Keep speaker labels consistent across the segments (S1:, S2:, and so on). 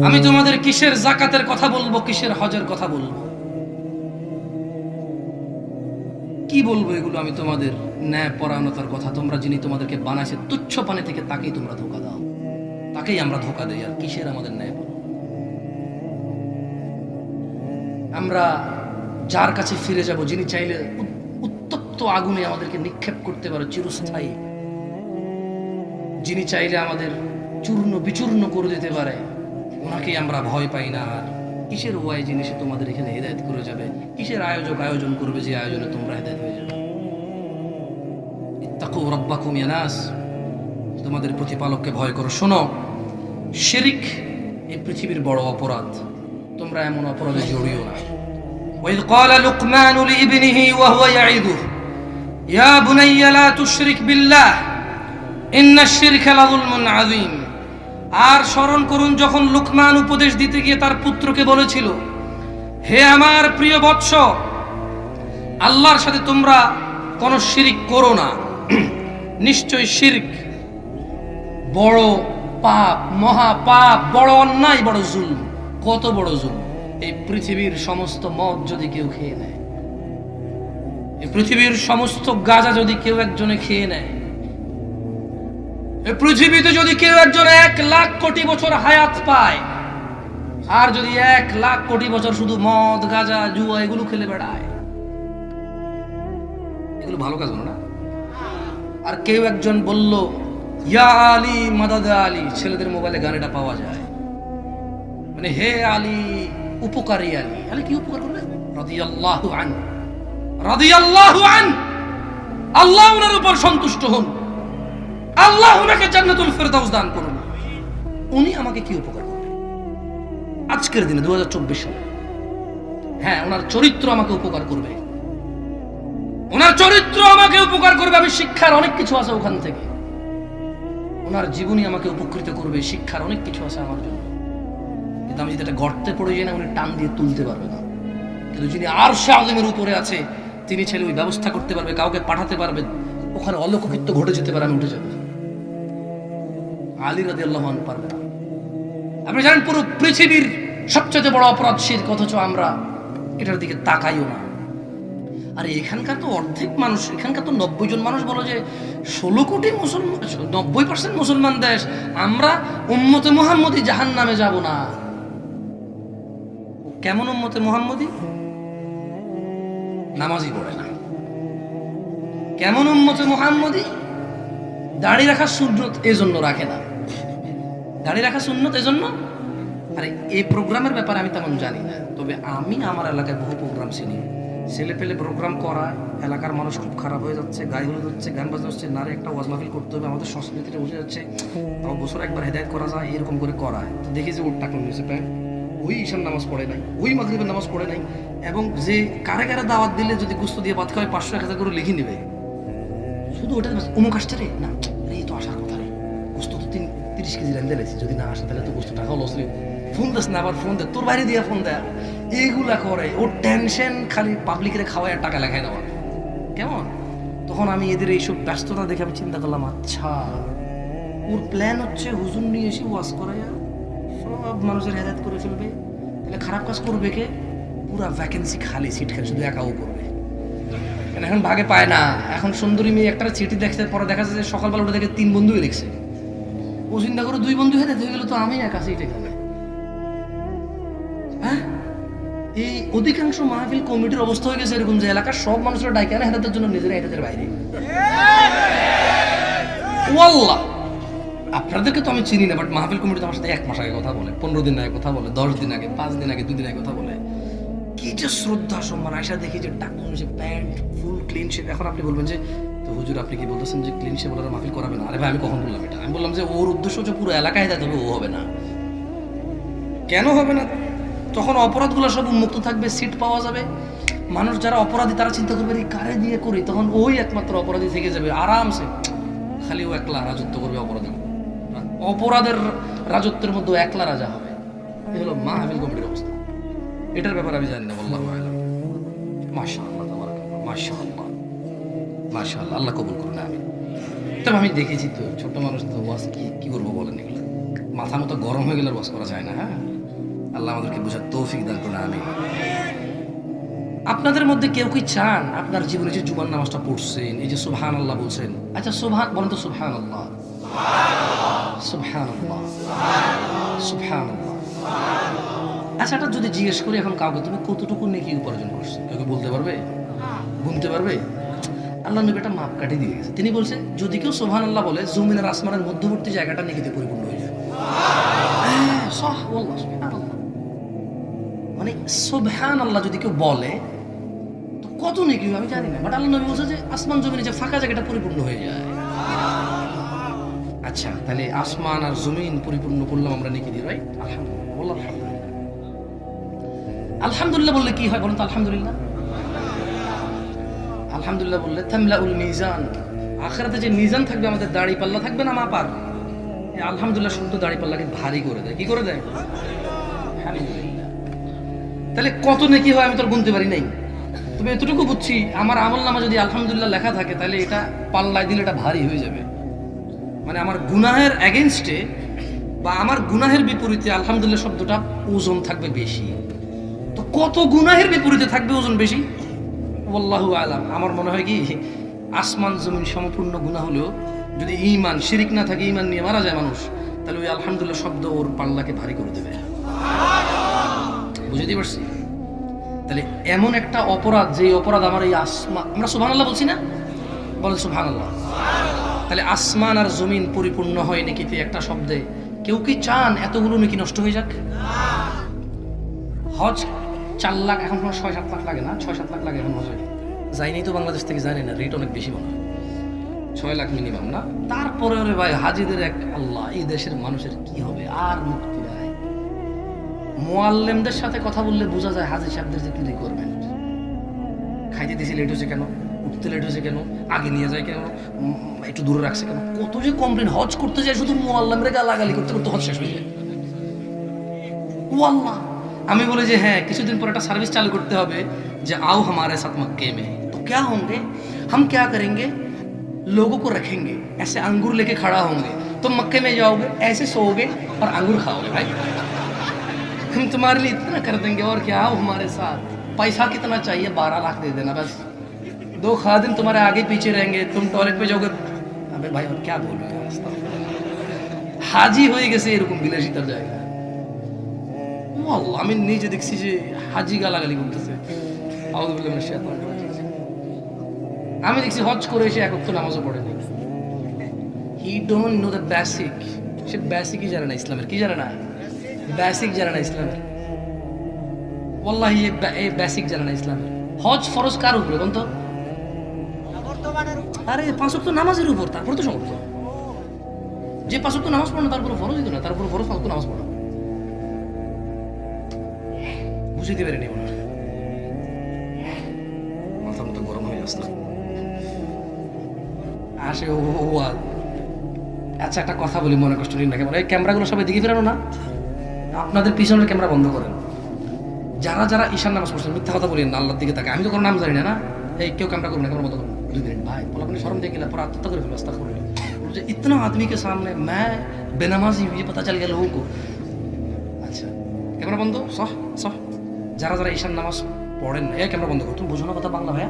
S1: আমি তোমাদের কিসের যাকাতের কথা বলবো, কিসের হজের কথা বলবো, কি বলবো এগুলো? আমি তোমাদের ন্যায় পরায়ণতার কথা, তোমরা যিনি তোমাদেরকে বানাইছে তুচ্ছ পানি থেকে তাকেই তোমরা ধোকা দাও, তাকেই আমরা ধোকা দেই। আর কিসের আমাদের ন্যায়? আমরা যার কাছে ফিরে যাব, যিনি চাইলে উত্তপ্ত আগুনে আমাদেরকে নিক্ষেপ করতে পারে চিরস্থায়ী, যিনি চাইলে আমাদের চূর্ণ বিচূর্ণ করে দিতে পারে, ওনাকেই আমরা ভয় পাই না। আর কিসের ওয়াই জিনিসে তোমাদের এখানে হেদায়েত করে যাবে? কিসের আয়োজন করবে যে আয়োজনে তোমরা হেদায়েত হয়ে যাবে? ইত্তাকু রাব্বাকুম ইয়া নাস, তোমাদের প্রতিপালককে ভয় করো। শোনো, শিরক এই পৃথিবীর বড় অপরাধ, তোমরা এমন অপরাধে জড়িও না। وإذ قال لقمان لابنه وهو يعظه يا بني لا تشرك بالله إن الشرك لظلم عظيم। আর স্মরণ করুন যখন লুকমান উপদেশ দিতে গিয়ে তার পুত্রকে বলেছিল, হে আমার প্রিয় বৎস, আল্লাহর সাথে তোমরা কোনো শিরক করো না, নিশ্চয় শিরক বড় পাপ, মহা পাপ, বড় অন্যায়, বড় জুলম। কত বড় জুলম! এই পৃথিবীর সমস্ত মদ যদি কেউ খেয়ে নেয়, এই পৃথিবীর সমস্ত গাঁজা যদি কেউ একজনে খেয়ে নেয়, এই পৃথিবীতে যদি কেউ একজন 1,00,000 কোটি বছর হায়াত পায়, আর যদি 1,00,000 কোটি বছর শুধু মদ, গাঁজা, জুয়া এগুলো খেলে বেড়ায়, এগুলো ভালো কাজ না। আর কেউ একজন বলল ইয়া আলী মাদাদ আলী, ছেলেদের মোবাইলে গানেটা পাওয়া যায়, মানে হে আলী উপকারী আলী। আলী কি উপকার করবে? রাদিয়াল্লাহু আনহু, রাদিয়াল্লাহু আনহু, আল্লাহ ওনার উপর সন্তুষ্ট হন, আল্লাহ ওনাকে জান্নাতুল ফেরদাউস দান করুন। উনি আমাকে কি উপকার করবে আজকের দিনে 2024 সালে? হ্যাঁ, ওনার চরিত্র আমাকে উপকার করবে, ওনার চরিত্র আমাকে উপকার করবে। আমি শিক্ষার অনেক কিছু আছে ওখান থেকে, ওনার জীবনী আমাকে উপকৃত করবে, শিক্ষার অনেক কিছু আছে আমার জন্য। কিন্তু আমি যদি একটা গর্তে পড়ে যাই না, উনি টান দিয়ে তুলতে পারবে না। কিন্তু যিনি আরশে আযমের উপরে আছে, তিনি ছেলে ওই ব্যবস্থা করতে পারবে, কাউকে পাঠাতে পারবে, ওখানে অলৌকিক ঘটে যেতে পারে, আমি উঠে যাবো। আলী রাদিয়াল্লাহু আনহু পারবে না। আপনি জানেন পুরো পৃথিবীর সবচেয়ে বড় অপরাধ শিরক, অথচ আমরা এটার দিকে তাকাইও না। আর এখানকার তো অর্ধেক মানুষ, এখানকার তো 90 জন মানুষ বলো যে 16 কোটি মুসলমান, 90% মুসলমান দেশ, আমরা উম্মতে মুহাম্মদী জাহান্নামে যাব না। কেমন উম্মতে মুহাম্মদী? নামাজই পড়ে না। কেমন উম্মতে মুহাম্মদী? দাড়ি রাখা সুন্নত এজন্য রাখে না। দাড়ি রাখা সুন্নত এজন্য। আরে এই প্রোগ্রামের ব্যাপারে আমি তেমন জানি না, তবে আমি আমার এলাকায় বহু প্রোগ্রাম চিনি। ছেলে পেলে প্রোগ্রাম করায়, এলাকার মানুষ খুব খারাপ হয়ে যাচ্ছে, গায়ে হলুদ হচ্ছে, গান বাজনা হচ্ছে, নারে একটা ওয়াজ মাহফিল করতে হবে, আমাদের সংস্কৃতিটা বুঝে যাচ্ছে, তাও বছর একবার হেদায়েত করা যায়, এরকম করে করায়। তো দেখি যে ওর টাকা নিয়েছে প্যান্ট, ওই ঈশান নামাজ পড়ে নাই, ওই মাগরিবের নামাজ পড়ে নাই, এবং যে কারে কারে দাওয়াত দিলে যদি গুস্ত দিয়ে ভাত খাওয়ায় 500-1000 করে লিখে নেবে, শুধু ওটা অমুক আসছে রে, না এই তো আসার কথা রে, গুস্ত তো 30 কেজি রান্ধে লেছি, যদি না আসে তাহলে তো গুস্ত টাকা লস রে, ফোন দিস না, আবার ফোন দে, তোর বাইরে দিয়ে ফোন দেয়, এইগুলা করে। ওর টেনশন খালি পাবলিকের খাওয়ায় আর টাকা লেখায় নেওয়া। কেমন? তখন আমি এদের এইসব ব্যস্ততা দেখে আমি চিন্তা করলাম, আচ্ছা ওর প্ল্যান হচ্ছে হুজুর নিয়ে এসে ওয়াজ করাইয়া সব মানুষের হেদায়েত করে ফেলবে। তাহলে খারাপ কাজ করবে কে? পুরা ভ্যাকেন্সি খালি, সিট খালি, শুধু একাও করবে। এখন ভাগে পায় না। এখন সুন্দরী মেয়ে একটা চিঠি দেখছে, পরে দেখা যাচ্ছে সকালবেলা উঠে দেখে 3 বন্ধুই লিখছে। ও চিন্তা করে 2 বন্ধু হেদায়েত হয়ে গেল, তো আমি একা সিটে খাবে। হ্যাঁ, এই অধিকাংশ মাহফিল কমিটির অবস্থা হয়ে গেছে এরকম যে এলাকার সব মানুষরা ডাইকে আনে হেদায়েতের জন্য, নিজেরা হেদায়েতের বাইরে। ওয়াল্লাহ, আপনাদেরকে তো আমি চিনি না, বাট মাহফিল কমিটি তো আমার সাথে 1 মাস আগে কথা বলে, 15 দিন আগে কথা বলে, 10 দিন আগে, 5 দিন আগে, 2 দিন আগে কথা বলে। কি যে শ্রদ্ধা সম্মান! আয়সা দেখি যে টাকা সে প্যান্ট ফুল ক্লিন শেপ। এখন আপনি বলবেন যে তো হুজুর আপনি কি বলতেছেন যে ক্লিন শেপ ওরা মাহফিল করাবে না? আরে ভাই, আমি কখন বললাম এটা? আমি বললাম যে ওর উদ্দেশ্য হচ্ছে পুরো এলাকায় হেদায়েত হবে, ও হবে না। কেন হবে না? তখন অপরাধগুলো সব উন্মুক্ত থাকবে, সিট পাওয়া যাবে, মানুষ যারা অপরাধী তারা চিন্তা করবে এই কারে দিয়ে করি, তখন ওই একমাত্র অপরাধী থেকে যাবে আরামসে। খালি ও একলা রাজত্ব করবে, অপরাধী অপরাধের রাজত্বের মধ্যে একলা রাজা হবে। এই হলো মাহফিল কমিটির অবস্থা। এটার ব্যাপারে আমি জানি না, আল্লাহু আ'লাম। মাশাআল্লাহ, তাবারাকাল্লাহ, মাশাআল্লাহ, মাশাআল্লাহ, আল্লাহ কবুল করুন। আমি তবে আমি দেখেছি তো ছোট মানুষ তো ওয়াজ কি করবো বলেন, এগুলো মাথা মতো গরম হয়ে গেলে ওয়াজ করা যায় না। হ্যাঁ, আল্লাহ আমাদেরকে বোঝার তৌফিক দান করুন, আমিন। আপনাদের মধ্যে কেউ কি চান আপনার জীবনে যে জুমার নামাজটা পড়ছেন, এই যে সুবহানাল্লাহ বলছেন, আচ্ছা সুবহান বলেন তো, সুবহানাল্লাহ, সুবহানাল্লাহ, সুবহানাল্লাহ। আচ্ছা, এটা যদি জিজ্ঞেস করি এখন কাউকে, তুমি কতটুকু নেকি উপার্জন করছো, কেউ কি বলতে পারবে? গুনতে পারবে? আল্লাহ নবী একটা মাপ কাটি দিয়ে গেছে। তিনি বলছেন, যদি কেউ সুবহানাল্লাহ বলে, জমিন আর আসমানের মধ্যবর্তী জায়গাটা নেকিতে পরিপূর্ণ হয়ে যায়। মানে সুবহানাল্লাহ যদি কেউ বলে তো কত নেকি আমি জানি না, বাট আল্লাহ নবী বলছে যে আসমান জমিনে যে ফাঁকা জায়গাটা পরিপূর্ণ হয়ে যায়। আচ্ছা, তাহলে আসমান আর জমিন পরিপূর্ণ করলাম আমরা নেকি দিয়ে, রাইট? আলহামদুলিল্লাহ, আলহামদুলিল্লাহ। আলহামদুলিল্লাহ বললে কি হয় বলুন তো? আলহামদুলিল্লাহ, আলহামদুলিল্লাহ বললে তামলাউল মিজান, আখিরাতে যে মিজান থাকবে, আমাদের দাড়ি পাল্লা থাকবে না মাপার, এই আলহামদুলিল্লাহ শব্দ দাড়ি পাল্লাকে ভারী করে দেয়। কি করে দেয়? আলহামদুলিল্লাহ। তাহলে কত নেকি হয় আমি তো গুনতে পারি নাই, তবে এতটুকু বুঝছি, আমার আমল নামা যদি আলহামদুলিল্লাহ লেখা থাকে, তাহলে এটা পাল্লায় দিলে এটা ভারী হয়ে যাবে। মানে আমার গুনাহের এগেনস্টে বা আমার গুনাহের বিপরীতে আলহামদুলিল্লাহ শব্দটা ওজন থাকবে বেশি। তো কত গুনাহের বিপরীতে থাকবে ওজন বেশি? আল্লাহু আলাম। আমার মনে হয় কি, আসমান জমিন সম্পূর্ণ গুনাহ হলেও যদি ঈমান শিরিক না থাকে, ঈমান নিয়ে মারা যায় মানুষ, তাহলে ওই আলহামদুলিল্লাহ শব্দ ওর পাল্লাকে ভারী করে দেবে। বুঝতে পারছি? তাহলে এমন একটা অপরাধ, যে অপরাধ আমার এই আসমান, আমরা সুবহানাল্লাহ বলছি না, বলেন সুবহানাল্লাহ। তাহলে আসমান আর জমিন পরিপূর্ণ হয় নেকিতে একটা শব্দে। কেউ কি চান এতগুলো নাকি নষ্ট হয়ে যাক? হজ 4 লাখ, এখন 6-7 লাখ লাগে না, 6-7 লাখ লাগে এখন হজে। যাইনি তো বাংলাদেশ থেকে, জানি না, রেট অনেক বেশি মনে হয়, 6 লাখ মিনিমাম না? তারপরে ওরে ভাই হাজিদের এক আল্লাহ, এই দেশের মানুষের কি হবে আর মুক্তি নাই। মুআল্লিমদের সাথে কথা বললে বোঝা যায় হাজি সাহেবদের যে কি রিকোয়ারমেন্ট। খাইতে দিয়েছে লেট হয়েছে কেন, উঠতে লেট হয়েছে কেন, আগে নিয়ে যায় কেন, একটু দূরে রাখছে কেন, কত যে কমপ্লেন। হজ করতে যায় শুধু মুআল্লিমরে গালাগালি করতে করতে হজ শেষ হয়ে যায়। ও আল্লাহ। আমি বলি যে হ্যাঁ, কিছুদিন পর একটা সার্ভিস চালু করতে হবে যে आओ हमारे साथ मक्के में, तो क्या होंगे, हम क्या करेंगे, लोगों को रखेंगे, ऐसे अंगूर लेके खड़ा होंगे, तुम मक्के में जाओगे, ऐसे सोओगे और अंगूर खाओगे, भाई हम तुम्हारे लिए इतना कर देंगे, और क्या, आओ हमारे साथ, पैसा कितना चाहिए, 12 लाख दे देना बस, 2 खादिम तुम्हारे आगे पीछे रहेंगे, तुम टॉयलेट पे जाओगे। अबे भाई और क्या बोल रहे हो, হাজি হয়ে গেছে এরকম বিলাসিতার জায়গা। আল্লাহ, আমি নিজে দেখছি যে হাজি গালাগালি করতেছে। আমি দেখছি হজ করে এসে এক ওয়াক্ত নামাজও পড়ে নাই। He don't know the basic. সে বেসিকই জানে না ইসলামের। কি জানে না? বেসিক জানে না ইসলামের। ওয়াল্লাহি এই বেসিক জানে না ইসলামের। হজ ফরজ কার উপরে বলতো? আরে 5 ওয়াক্ত নামাজের উপর, তারপর তো সমর্থ। যে 5 ওয়াক্ত নামাজ পড়ে না তারপরে ফরজই তো না, তারপরে ফরজ 5 ওয়াক্ত নামাজ পড়া। বুঝতে পারিনি মনে হয়, মাথা মতো গরম হয়ে আসতো আসে। ও আচ্ছা, একটা কথা বলি, মনে কষ্ট নিন না কেমন। এই ক্যামেরাগুলো সবাই দিকে ফেরানো না, আপনাদের পিছনের ক্যামেরা বন্ধ করেন। যারা যারা ঈশান নামাজ পড়ছেন, মিথ্যা কথা বলেন না, আল্লাহর দিকে তাকে। আমি তো কোনো নাম জানি না, না এই কেউ ক্যামেরা করবেন না, ক্যামেরা বন্ধ করুন 2 মিনিট। ভাই বলে আপনি শরম দিয়ে গেলে পর আত্মহত্যা করে ফেলো, আস্তাগফিরুল্লাহ। इतना आदमी के सामने मैं बेनमाजी, ये पता चल गया लोगों को। আচ্ছা, ক্যামেরা বন্ধ। সহ সহ যারা যারা ঈশান নামাজ পড়েন না, এই ক্যামেরা বন্ধ করো। তুমি বোঝো না কথা বাংলা ভাইয়া?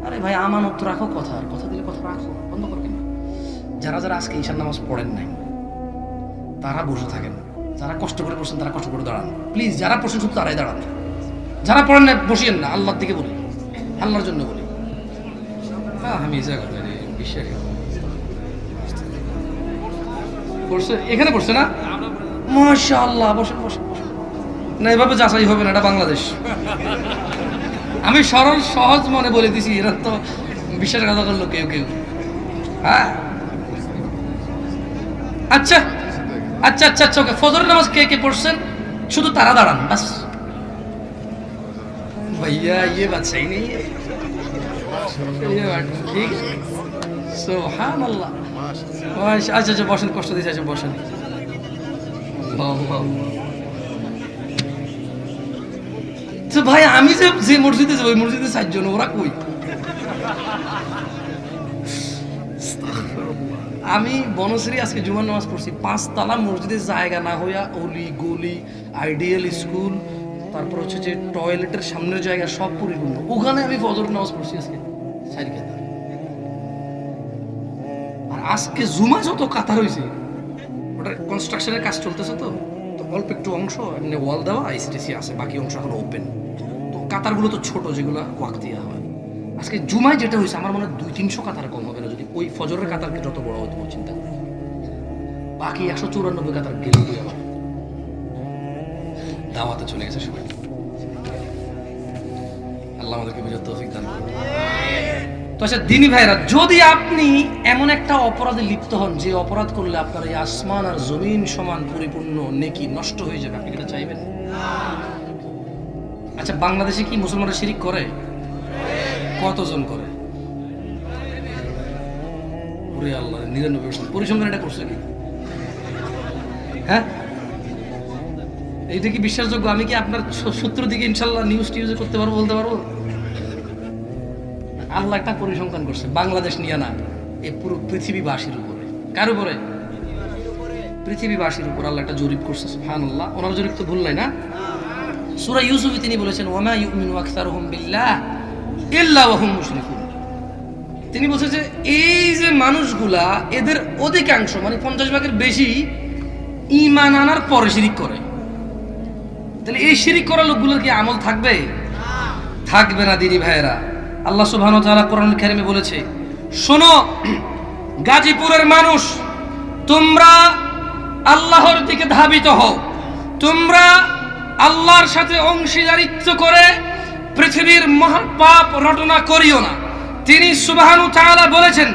S1: আরে ভাই, আমানত রাখো, কথা দিলে কথা রাখো, বন্ধ করো কেন? যারা যারা আজকে ঈশান নামাজ পড়েন নাই তারা বসে থাকেন, যারা কষ্ট করে পড়ছেন তারা কষ্ট করে দাঁড়ান প্লিজ। যারা পড়ছেন শুধু তারাই দাঁড়ান, যারা পড়েন না বসিয়েন না। আল্লাহর দিকে বলি, আল্লাহর জন্য বলি। হ্যাঁ, আমি এই জায়গা বিশ্বাস পড়ছে, এখানে পড়ছে না? মাশাআল্লাহ, বসে বসে না, এভাবে যাচাই হবে না, এটা বাংলাদেশ। আমি সরল সহজ মনে বলে দিছি, এরা তো বিশ্বাসঘাতক করলো কেউ কেউ। হ্যাঁ, আচ্ছা আচ্ছা আচ্ছা আচ্ছা, ওকে। ফজরের নামাজ কে কে পড়ছেন শুধু তারা দাঁড়ান বাস। ভাইয়া ये बात सही नहीं है, ये बात ठीक है। সুবহানাল্লাহ। আচ্ছা আচ্ছা, বসেন, কষ্ট দিয়েছে। আচ্ছা বসেন। তো ভাই, আমি যে মসজিদে যাবো, ওই মসজিদে 4 জন, ওরা কই? আমি বনশ্রী আজকে জুমার নামাজ পড়ছি, 5 তালা মসজিদের জায়গা না হইয়া অলি গলি আইডিয়াল স্কুল, তারপর হচ্ছে যে টয়লেটের সামনের জায়গা সব পরিপূর্ণ, ওখানে আমি ফজর নামাজ পড়ছি আজকে 4 কাতার। আর আজকে জুমা যত কাতার হয়েছে, ওটা কনস্ট্রাকশনের কাজ চলতেছে, তো অল্প একটু অংশ এমনি ওয়াল দেওয়া আইসিটিসি আছে, বাকি অংশ এখন ওপেন। তো কাতারগুলো তো ছোট, যেগুলো ওয়াক্তিয়া হয়। আজকে জুমায় যেটা হয়েছে আমার মনে হয় 200-300 কাতার কম হবে না, যদি ওই ফজরের কাতারকে যত বড় হতো চিন্তা করি। বাকি 194 কাতার গেলে আমার দাওয়াতে চলে গেছে সবাই। আল্লাহ আমাদেরকে বুঝার তৌফিক দান করুন। তো আচ্ছা দিনী ভাইরা, যদি আপনি এমন একটা অপরাধে লিপ্ত হন যে অপরাধ করলে আপনার এই আসমান আর জমিন সমান পরিপূর্ণ নেকি নষ্ট হয়ে যাবে, আপনি এটা চাইবেন? আচ্ছা বাংলাদেশে কি মুসলমানরা শিরিক করে? কতজন করে? ওরে আল্লাহ, 99%। পরিসংখ্যান এটা করছে কি? হ্যাঁ, এইটা কি বিশ্বাসযোগ্য? আমি কি আপনার সূত্র দিকে ইনশাল্লাহ নিউজ টিউজে করতে পারবো, বলতে পারবো? আল্লাহ একটা পরিসংখ্যান করছে, বাংলাদেশ নিয়ে না, এই পুরো পৃথিবীবাসীর উপরে। কার উপরে? পৃথিবীবাসীর উপর আল্লাহ একটা জরিপ করছে। সুবহানাল্লাহ, ওনার জরিপ তো ভুল নাই না? সূরা ইউসুফে তিনি বলেছেন, ওয়ামা ইউমিনু আকসারুহুম বিল্লাহ ইল্লা ওয়া হুম মুশরিকুন। তিনি বলছেন যে এই যে মানুষগুলা, এদের অধিকাংশ মানে 50% বেশি ঈমান আনার পরে শিরিক করে। তাহলে এই শিরিক করা লোকগুলোর কি আমল থাকবে? থাকবে না দিনী ভাইয়েরা। আল্লাহ সুবহানাহু ওয়া তাআলা কোরআনুল কারীমে বলেছে, শোনো গাজীপুরের মানুষ, তোমরা আল্লাহর দিকে ধাবিত হও, তোমরা আল্লাহর সাথে অংশীদারিত্ব করে পৃথিবীর মহাপাপ রটনা করিও না। তিনি সুবহানাহু ওয়া তাআলা বলেছেন,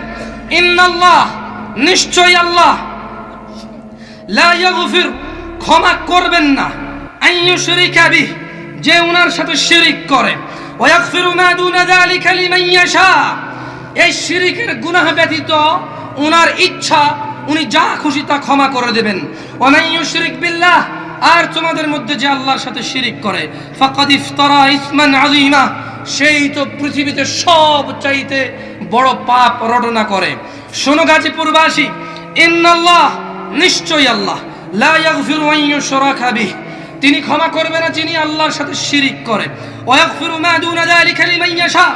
S1: ইন্নাল্লাহ, নিশ্চয়ই আল্লাহ, লা ইয়াগফির, ক্ষমা করবেন না, আন ইউশরিকা বিহি, যে উনার সাথে শিরিক করে, ওয়া ইয়াগফিরু মা দুনা যালিকা লিমান ইয়াশা, এই শিরিকের গুনাহ ব্যতীত উনার ইচ্ছা উনি যা খুশি তা ক্ষমা করে দেবেন। ওয়া মান ইউশরিক বিল্লাহ, আর তোমাদের মধ্যে যে আল্লাহর সাথে শিরিক করে, ফাকাদ ইফতারা ইসমান আযীমা, সেই তো পৃথিবীতে সব চাইতে বড় পাপ রটনা করে। শোনো গাজীপুরবাসী, ইন্নাল্লাহ, নিশ্চয়ই আল্লাহ, লা ইয়াগফিরু আন ইউশরাকা বিহি, তিনি ক্ষমা করবে না যিনি আল্লাহর সাথে শিরিক করে, ওয়া ইয়াগফিরু মা দুনা যালিকা লিমান ইয়াশা,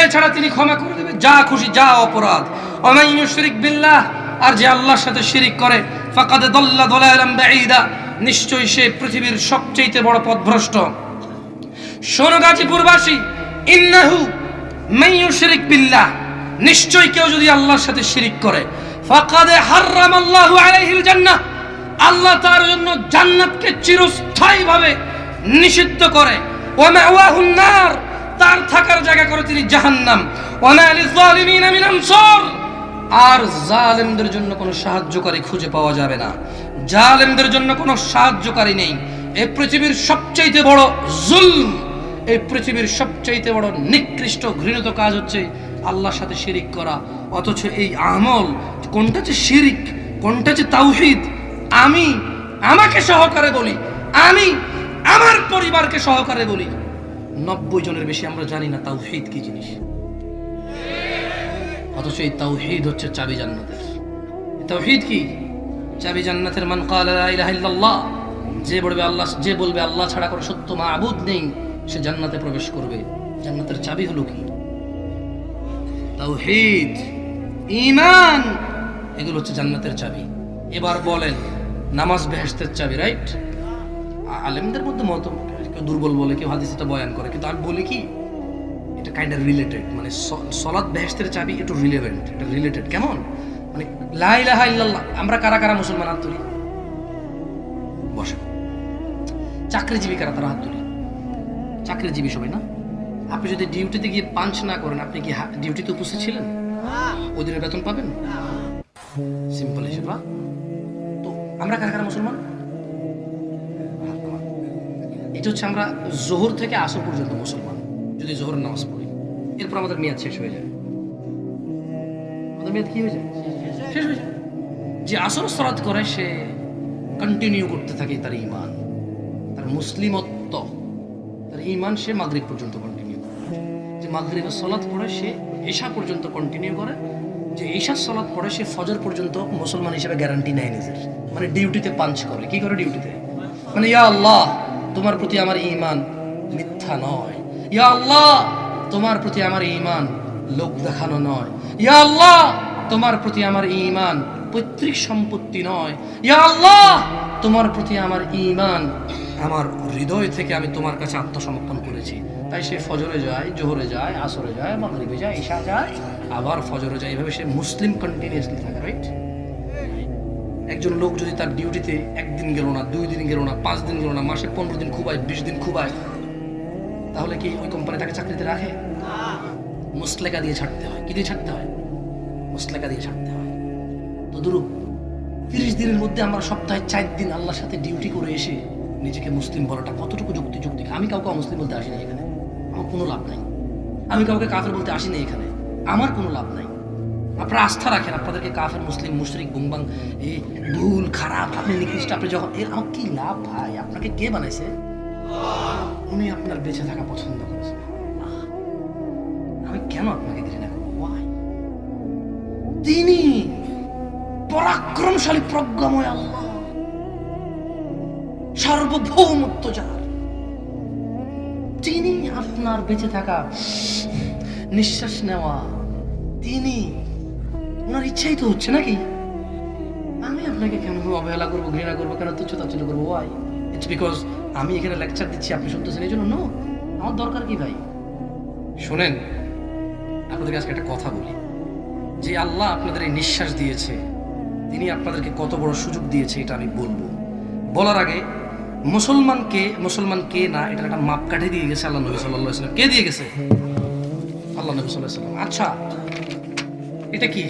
S1: এছাড়া তিনি ক্ষমা করে দেবে যা খুশি, যা অপরাধ। ওয়া মান ইউশরিক বিল্লাহ, আর যে আল্লাহর সাথে শিরিক করে, ফাকাদ দাল্লা দালালান বাঈদা, নিশ্চয়ই সে পৃথিবীর সবচেয়ে বড় পথভ্রষ্ট। শোনো গাজীপুরবাসী, ইন্নাহু মান ইউশরিক বিল্লাহ, নিশ্চয়ই কেউ যদি আল্লাহর সাথে শিরিক করে, ফাকাদ হারামাল্লাহু আলাইহিল জান্নাহ, আল্লাহ তার জন্য জান্নাতকে চিরস্থায়ীভাবে নিষিদ্ধ করে। ওয়া মাওয়াহুন নার, তার থাকার জায়গা করে তিনি জাহান্নাম। ওয়া মা লিয-যালিমিনা মিন আনসার, আর জালেমদের জন্য কোনো সাহায্যকারী খুঁজে পাওয়া যাবে না। জালেমদের জন্য কোনো সাহায্যকারী নেই। এই পৃথিবীর সবচেয়ে বড় জুলম, এই পৃথিবীর সবচেয়ে বড় নিকৃষ্ট ঘৃণিত কাজ হচ্ছে আল্লাহর সাথে শিরিক করা। অথচ এই আমল, কোনটা যে শিরিক, কোনটা যে তাওহীদ, আমি আমাকে সহকারে বলি, আমি আমার পরিবারকে সহকারে বলি, 90 জনের বেশি আমরা জানি না তাওহীদ কি জিনিস। অথচ এই তাওহীদ হচ্ছে চাবি জান্নাতের। তাওহীদ কি? চাবি জান্নাতের। মান ক্বালা লা ইলাহা ইল্লাল্লাহ, যে বলবে আল্লাহ ছাড়া কোনো সত্য মাবুদ নেই, সে জান্নাতে প্রবেশ করবে। জান্নাতের চাবি হলো কি? তাওহীদ, ঈমান, এগুলো হচ্ছে জান্নাতের চাবি। এবার বলেন, নামাজ বেহেশতের চাবি, রাইট? আলেমদের মধ্যে মত, কেউ দুর্বল বলে, কেউ হাদিসটা বয়ান করে, কিন্তু আমি বলি কি, এটা কাইন্ড অফ রিলেটেড। মানে সালাত বেহেশতের চাবি, একটু রিলেভেন্ট, এটা রিলেটেড। কেমন? মানে লা ইলাহা ইল্লাল্লাহ, আমরা কারা কারা মুসলমান হাত তুলি? বসে। চাকরিজীবী কারা? তারা হাত তুলি। চাকরিজীবী সবাই না? আপনি যদি ডিউটিতে গিয়ে পাঞ্চ না করেন, আপনি কি ডিউটিতে উপস্থিত ছিলেন? ওই দিনের বেতন পাবেন? সিম্পল হিসেব। তো আমরা কারা কারা মুসলমান? এটা হচ্ছে আমরা জোহর থেকে আসর পর্যন্ত মুসলমান, যদি জোহরের নামাজ পড়ি। এরপর আমাদের মেয়াদ শেষ হয়ে যায়। আমাদের মেয়াদ কি হয়ে যায়? শেষ হয়ে যায়। যে আসর সালাত করে সে কন্টিনিউ করতে থাকে তার ঈমান, তার মুসলিমত্ব, তার ঈমান, সে মাগরিব পর্যন্ত কন্টিনিউ করে। যে মাগরিবের সালাত পড়ে সে এশা পর্যন্ত কন্টিনিউ করে, যে ঈশার সালাত পড়ে সে ফজর পর্যন্ত মুসলমান হিসেবে গ্যারান্টি নেয় নিজের, মানে ডিউটিতে পাঞ্চ করে। কি করে ডিউটিতে? মানে ইয়া আল্লাহ তোমার প্রতি আমার ঈমান মিথ্যা নয়, ইয়া আল্লাহ তোমার প্রতি আমার ঈমান লোক দেখানো নয়, ইয়া আল্লাহ তোমার প্রতি আমার ঈমান পৈতৃক সম্পত্তি নয়, ইয়া আল্লাহ তোমার প্রতি আমার ঈমান আমার হৃদয় থেকে আমি তোমার কাছে আত্মসমর্পণ করেছি। তাই সে ফজরে যায়, জোহরে যায়, আসরে যায়, মাগরিবে যায়, ঈশা যায়, আবার ফজরে যায়। এভাবে সে মুসলিম কন্টিনিউয়াসলি থাকে, রাইট? একজন লোক যদি তার ডিউটিতে একদিন গেল না, 2 দিন গেল না, 5 দিন গেল না, মাসে 15 দিন খুবায়, 20 দিন খুবায়, তাহলে কি ওই কোম্পানি তাকে চাকরিতে রাখে? মুসলেকা দিয়ে ছাড়তে হয়। কি দিয়ে ছাড়তে হয়? মুসলেকা দিয়ে ছাড়তে হয়। তো দুরূপ 30 দিনের মধ্যে আমরা সপ্তাহে 4 দিন আল্লাহর সাথে ডিউটি করে এসে নিজেকে মুসলিম বলাটা কতটুকু যুক্তিযুক্ত? আমি কাউকে অমুসলিম বলতে আসিনি এখানে, আমার কোনো লাভ নাই। আমি কাউকে কাফের বলতে আসিনি এখানে, আমার কোনো লাভ নাই। আপনারা আস্থা রাখেন, আপনাদেরকে কাফের, মুসলিম, মুশরিক, বুংবাং, এই ভুল, খারাপ, আপনি নিকৃষ্ট, আপনি যখন এর আমার কি লাভ ভাই? আপনাকে কে বানাইছে? উনি আপনার বেঁচে থাকা পছন্দ করেছে। আমি কেন আপনাকে ঘৃণা করবো? Why? তিনি পরাক্রমশালী, প্রজ্ঞাময় আল্লাহ, সার্বভৌমত্ব যার, তিনি আপনার বেঁচে থাকা, নিঃশ্বাস নেওয়া, তিনি, ওনার ইচ্ছাই তো হচ্ছে নাকি? আমি আপনাকে কেন অবহেলা করবো, ঘৃণা করবো, কেন তুচ্ছ-তাচ্ছিল্য করবো? ওয়াই? ইটস বিকজ আমি এখানে লেকচার দিচ্ছি, আপনি শুনতেছেন এই জন্য? নো, আমার দরকার কি ভাই? শোনেন, আপনাদেরকে আজকে একটা কথা বলি। যে আল্লাহ আপনাদের এই নিঃশ্বাস দিয়েছে, তিনি আপনাদেরকে কত বড় সুযোগ দিয়েছে এটা আমি বলবো। বলার আগে মুসলমান কে না, এটার একটা মাপকাঠি দিয়ে গেছে আল্লাহ নবী সাল্লাল্লাহু আলাইহি ওয়াসাল্লাম। কে দিয়ে গেছে? আল্লাহ নবী সাল্লাল্লাহু আলাইহি ওয়াসাল্লাম। আচ্ছা, এটা কি?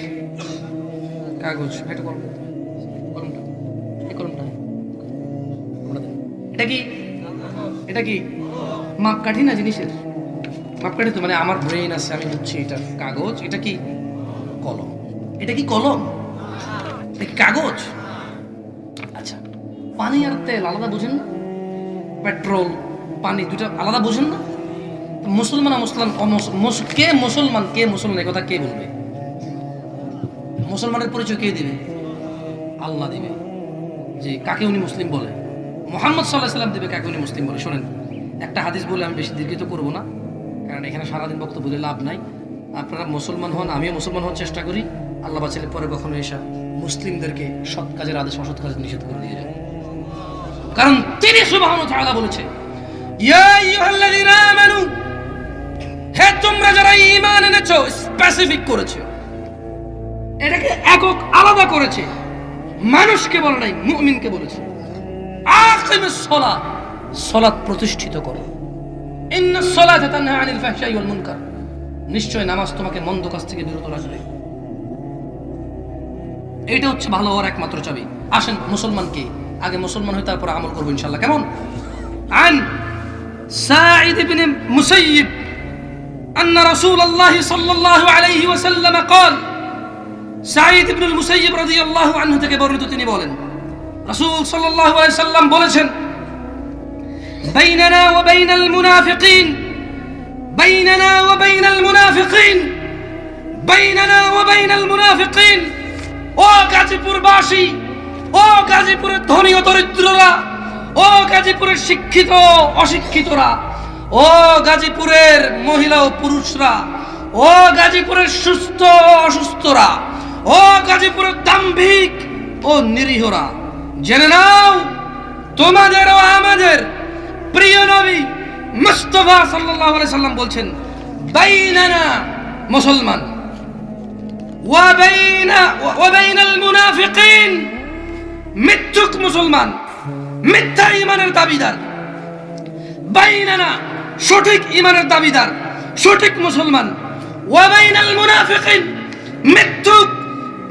S1: কাগজ। এটা কলমটা, এই কলমটা এটা কি? এটা কি মাপকাঠি না জিনিসের? মাপকাঠি তো, মানে আমার ব্রেইন আছে, আমি বুঝছি এটা কাগজ। এটা কি? কলম। এটা কি কলম? এটা কি কাগজ? আচ্ছা, পানি আর তেল আলাদা বুঝেন না? পেট্রোল, পানি দুটো আলাদা বুঝেন না? মুসলমান কে মুসলমান, কে মুসলমান, এই কথা কে বলবে? মুসলমানের পরিচয় কে দিবে? আল্লাহ দিবে। যে কাকে উনি মুসলিম বলে, মুহাম্মদ সাল্লাল্লাহু আলাইহি ওয়াসাল্লাম দিবে কাকে উনি মুসলিম বলে। শোনেন, একটা হাদিস বলে আমি বেশি দীর্ঘিত করবো না, কারণ এখানে সারাদিন বক্তব্য বলে লাভ নাই। আপনারা মুসলমান হন, আমিও মুসলমান হওয়ার চেষ্টা করি। আল্লাহ বাঁচালে পরে কখনো এসা মুসলিমদেরকে সৎ কাজের আদেশ অসৎ কাজের নিষেধ করে দিয়ে যাবে। কারণ তিনি সুবহানাহু ওয়া তাআলা বলেছে, ইয়া আইয়ুহাল্লাযীনা আমানু, হে তোমরা যারা ঈমান এনেছো, স্পেসিফিক করেছে, এটাকে একক আলাদা করেছে, মানুষকে বলে নাই, মুমিনকে বলেছে। আকিমিস সালাত, সালাত প্রতিষ্ঠিত করো। ইন্নাস সালাতা তানহা আনিল ফাহশাই ওয়াল মুনকার, নিশ্চয় নামাজ তোমাকে মন্দ কাজ থেকে বিরত রাখবে। এটা হচ্ছে ভালো হওয়ার একমাত্র চাবি। আসেন মুসলমানকে আগে মুসলমান হই, তারপর আমল করবো ইনশাআল্লাহ। কেমন? আন সাঈদ ইবনে মুসাইয়িব আন্না রাসূলুল্লাহ সাল্লাল্লাহু আলাইহি ওয়াসাল্লাম قال, সাঈদ ইবনে মুসাইয়িব রাদিয়াল্লাহু আনহু থেকে বর্ণিত, তিনি বলেন রাসূল সাল্লাল্লাহু আলাইহি সাল্লাম বলেছেন, বাইনানা ওয়া বাইনাল মুনাফিকিন, বাইনানা ওয়া বাইনাল মুনাফিকিন, বাইনানা ওয়া বাইনাল মুনাফিকিন। ও গাজীপুরবাসী, ও গাজীপুরের ধনী ও দরিদ্ররা, ও গাজীপুরের শিক্ষিত অশিক্ষিতরা, ও গাজীপুরের মহিলা ও পুরুষরা, ও গাজীপুরের সুস্থ অসুস্থরা, ও গাজীপুরের দাম্ভিক ও নিরীহরা, জেনে নাও তোমাদের ও আমাদের প্রিয় নবী মুস্তাফা সাল্লাল্লাহু আলাইহি সাল্লাম বলছেন, বাইনানা মুসলমান, ওয়া বাইনাল মুনাফিকিন, মিথ্যুক মুসলমান, মিথ্যা ঈমানের দাবিদার, বাইনানা সঠিক ঈমানের দাবিদার, সঠিক মুসলমান, ওয়া বাইনাল মুনাফিকিন, মিথ্যুক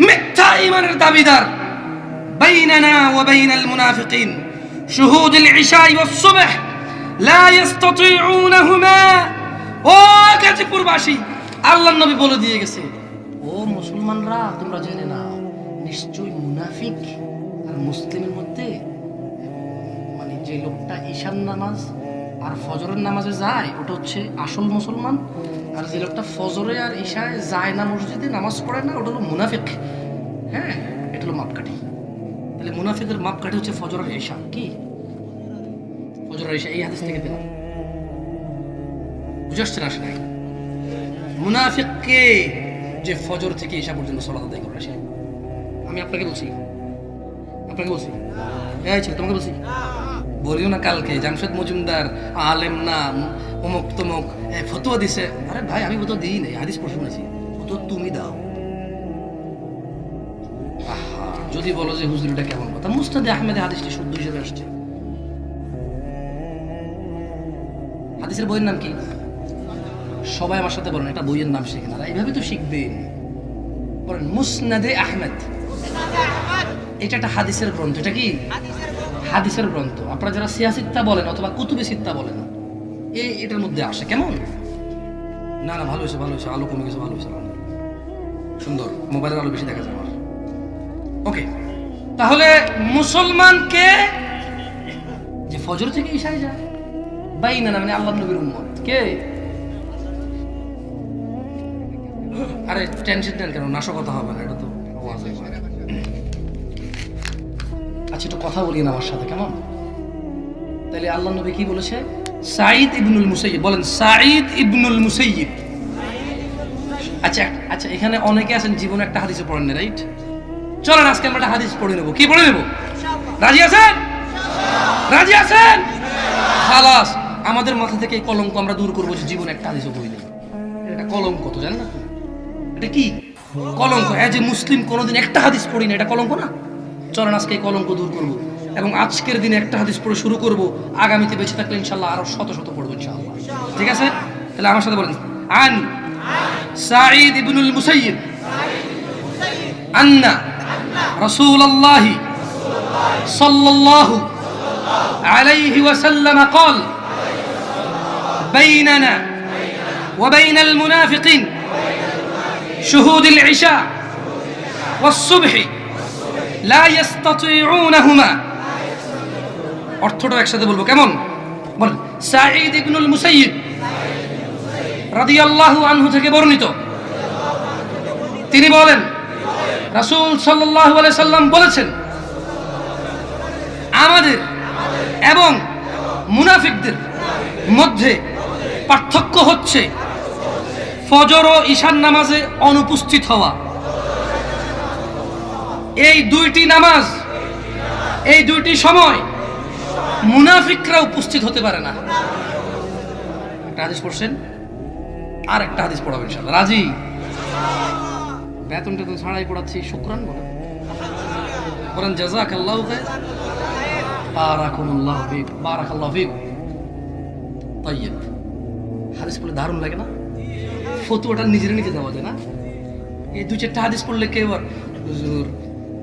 S1: মিথ্যা ঈমানের দাবিদার, বাইনানা ওয়া বাইনাল মুনাফিকিন শুহুদুল ইশা ওয়াস সুবহ লা ইস্তাতিউনাহুমা। ও গাজীপুরবাসী, আল্লাহর নবী বলে দিয়ে গেছে, ও মুসলমানরা তোমরা জেনে নাও, নিশ্চয়ই মুনাফিক আর মুসলিমের মধ্যে, মানে যে লোকটা ঈশার নামাজ আর ফজরের নামাজে যায় ওটা হচ্ছে আসল মুসলমান, আর যে লোকটা ফজরে আর ঈশায় যায় না, মসজিদে নামাজ পড়ে না, ওটা হলো মুনাফিক। হ্যাঁ, এটা হলো মাপকাঠি। তাহলে মুনাফিকের মাপকাঠি হচ্ছে ফজর আর ঈশা। কি ফজর আর ঈশা? এই হাদিস থেকে দিলাম, বুঝে আসছে না? আসে নাই। মুনাফিক কে? যে ফজর থেকে ঈশা পর্যন্ত সালাত আদায় করে আসে। আমি আপনাকে বলছি, এই ছেলে তোমাকে বলছি, বলিও না কালকে জামশেদ মজুমদার আলেম না অমুক তমুক ফতোয়া দিছে। আরে ভাই, আমি ফতোয়া দিই নাই, হাদিস পড়ে শুনেছি। ফতোয়া তুমি দাও। আহা, যদি বলো যে হুজুর এটা কেমন কথা, মুস্তাদে আহমেদে হাদিসটি শুদ্ধ হিসেবে আসছে। হাদিসের বইয়ের নাম কি? সবাই আমার সাথে বলেন, এটা বইয়ের নাম শেখেন। আর এইভাবে তো শিখবেন। বলেন মুসনাদে আহমেদ। এটা একটা হাদিসের গ্রন্থ। এটা কি হাদিসের গ্রন্থ? আপনারা যারা সিয়াসিত্তা বলেন অথবা কুতুবে সিত্তা বলেন, এটার মধ্যে আসে। কেমন? না ভালো হয়েছে, আলো কমে গেছে, ভালো হয়েছে, সুন্দর। মোবাইলের আলো বেশি দেখা যায় আমার। ওকে, তাহলে মুসলমানকে যে ফজর থেকে ঈশায় যায় বাইনা না, মানে আল্লাহ নবীর উম্মত কে? আরে টেনশন নেন কেন, নাশকতা হবে না, এটা তো আচ্ছা। একটু কথা বলি না আমার সাথে, কেমন? তাহলে আল্লাহ নবী কি বলেছে? সাঈদ ইবনুল মুসাইয়িব। বলেন সাঈদ ইবনুল মুসাইয়িব। আচ্ছা, এখানে অনেকে আছেন জীবনে একটা হাদিসও পড়েন না, রাইট? চলেন আজকে আমরা একটা হাদিস পড়ে নেব। কি পড়ে নেব? রাজি আছেন? খালাস, আমাদের মাথা থেকে এই কলঙ্ক আমরা দূর করবো যে জীবনে একটা হাদিসও পড়ি নেব। এটা কলঙ্ক তো, জানেন না? এটা কি কলঙ্ক? যে মুসলিম কোনোদিন একটা হাদিস পড়ি না, এটা কলঙ্ক না? চলেন আজকে এই কলঙ্ক দূর করবো এবং আজকের দিনে একটা হাদিস পড়ে শুরু করব। আগামীতে বেঁচে থাকলে ইনশাআল্লাহ আরো শত পড়বো ইনশাআল্লাহ। ঠিক আছে? তাহলে আমার সাথে বলেন, আন সাঈদ ইবনুল মুসাইয়িব আন্না রাসূলুল্লাহ সাল্লাল্লাহু আলাইহি ওয়াসাল্লাম قال بيننا وبين المنافقين شهود العشاء والصبح لا يستطيعونهما। অর্থটা একসাথে বলবো, কেমন? বলেন সাঈদ ইবনুল মুসাইয়িব রাদিয়াল্লাহু আনহু থেকে বর্ণিত, তিনি বলেন রাসূল সাল্লাল্লাহু আলাইহি সাল্লাম বলেছেন, আমাদের এবং মুনাফিকদের মধ্যে পার্থক্য হচ্ছে ফজর ও ঈশার নামাজে অনুপস্থিত হওয়া। এই দুইটি নামাজ, এই দুইটি সময় মুনাফিকরা উপস্থিত হতে পারে না। একটা হাদিস পড়ছেন, আর একটা হাদিস পড়াবেন ইনশাআল্লাহ। রাজি? বেতনটা তো ছাড়াই পড়াচ্ছি, শুকরান বলেন জাযাকাল্লাহু খাইর, বারাকাল্লাহু ফিক, বারাকাল্লাহু ফিক। তাইয়্যিব, হাদিস পড়লে দারুণ লাগে না? ফতোয়াটা নিজে দেওয়া যায় না? এই দুই চারটা হাদিস পড়লে কেউ আর হুজুর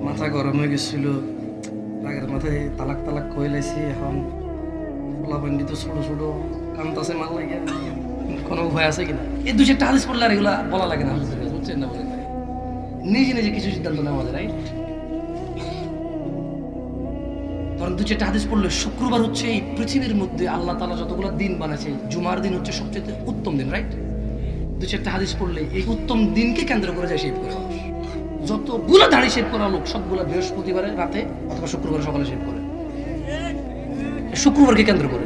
S1: মাথা গরম হয়ে গেছিল, রাগের মাথায় তালাক কইলাইছি, এখন পোলাপান্ডি তো ছোট কামতাছে মাল লাগে, কোনো ভয় আছে কিনা? এই দুই চারটা হাদিস পড়লে আর এগুলা বলা লাগে না, বুঝছেন না? বলেন নিজে কিছু সিদ্ধান্ত নেওয়া যায়, রাইট? কারণ দু চারটা হাদিস পড়লে শুক্রবার হচ্ছে এই পৃথিবীর মধ্যে আল্লাহ তাআলা যতগুলো দিন বানাইছে, জুমার দিন হচ্ছে সবচেয়ে উত্তম দিন, রাইট? দু চারটা হাদিস পড়লে এই উত্তম দিনকে কেন্দ্র করে যায় শেভ করে মানুষ। যতগুলো দাড়ি শেভ করা লোক সবগুলো বৃহস্পতিবারে রাতে অথবা শুক্রবার সকালে শেভ করে, শুক্রবারকে কেন্দ্র করে।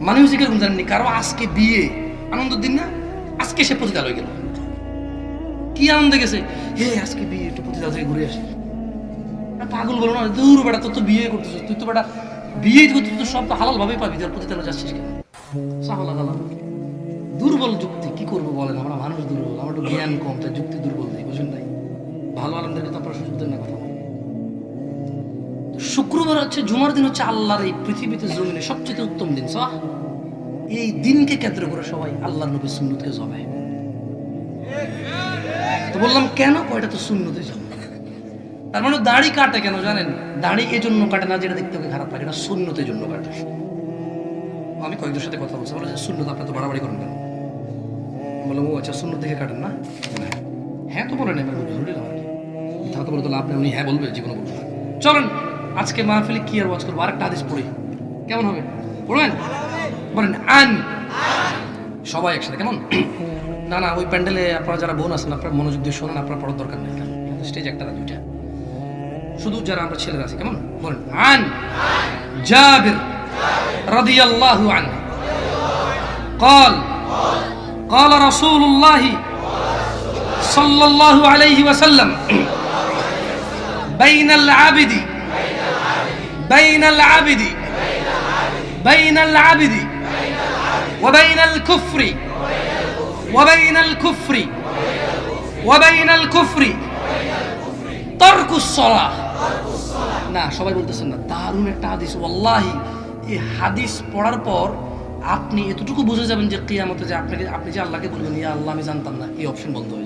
S1: মানে হচ্ছে কিরকম জানেননি? কারো আজকে বিয়ে, আনন্দের দিন না, আজকে সে পতিতালয় গেল, কি আনন্দে গেছে, হে আজকে বিয়ে, একটু পতিতালয় থেকে ঘুরে আসি। পাগল বলো না, দূর বেটা, তোর তো বিয়ে করতেছিস, তুই তো বেটা বিয়ে করতে তো সব তো হালাল ভাবে পাবি, তোর পতিতালয় যাচ্ছিস কেন? দুর্বল যুক্তি, কি করবো বলেন? আমরা মানুষ দুর্বল, আমার একটু জ্ঞান কম, তাই যুক্তি দুর্বল দিই, বুঝেন নাই? ভালো আলমদেরকে তো আপনারা সুযোগ দেন না কথা বলেন। শুক্রবার হচ্ছে, জুমার দিন হচ্ছে আল্লাহর এই পৃথিবীতে জমিনে সবচেয়ে উত্তম দিন। এই দিনকে কেন্দ্র করে সবাই আল্লাহর নবীর সুন্নতকে জবায়। তো বললাম কেন? কয়টা তো সুন্নতের জন্য। তার মানে দাড়ি কাটে কেন জানেন? দাড়ি এই জন্য কাটে না যেটা দেখতে খারাপ লাগে, এটা সুন্নতের জন্য কাটে। আমি কয়েকজনের সাথে কথা বলছি, বলে যে সুন্নত আপনি তো বাড়াবাড়ি করেন কেন? বললাম ও আচ্ছা, সুন্নত দেখে কাটেন না? হ্যাঁ তো বলেন, এবার জরুরি না তো বলতো আপনি, উনি হ্যাঁ বলবে, জীবনে বলবে। চলেন আজকে মাহফিলে কি আর ওয়াজ করবো, আরেকটা হাদিস পড়ি, কেমন হবে? পড়বেন? বলেন আন, সবাই একসাথে, কেমন? না না, ওই প্যান্ডেলে আপনারা যারা বোন আছেন আপনারা মনোযোগ দিয়ে শোনেন, আপনারা পড়ার দরকার নেই, কেমন? স্টেজ একটা না দুইটা, শুধু যারা আমরা ছেলেরা আছি, কেমন? বলেন আন জাবির রাদিয়াল্লাহু আনহু قال قال رسول الله صلى الله عليه وسلم بين العبد بين العبد بين العبد وبين الكفر وبين الكفر وبين الكفر ترك الصلاة. না সবাই বলতেছেন না, দারুণ একটা হাদিস ওয়াল্লাহি। এই হাদিস পড়ার পর আপনি এতটুকু বুঝে যাবেন যে কিয়ামতে যে আপনি যে আল্লাহকে বলবেন ইয়া আল্লাহ আমি জানতাম না, এই অপশন বন্ধ হয়ে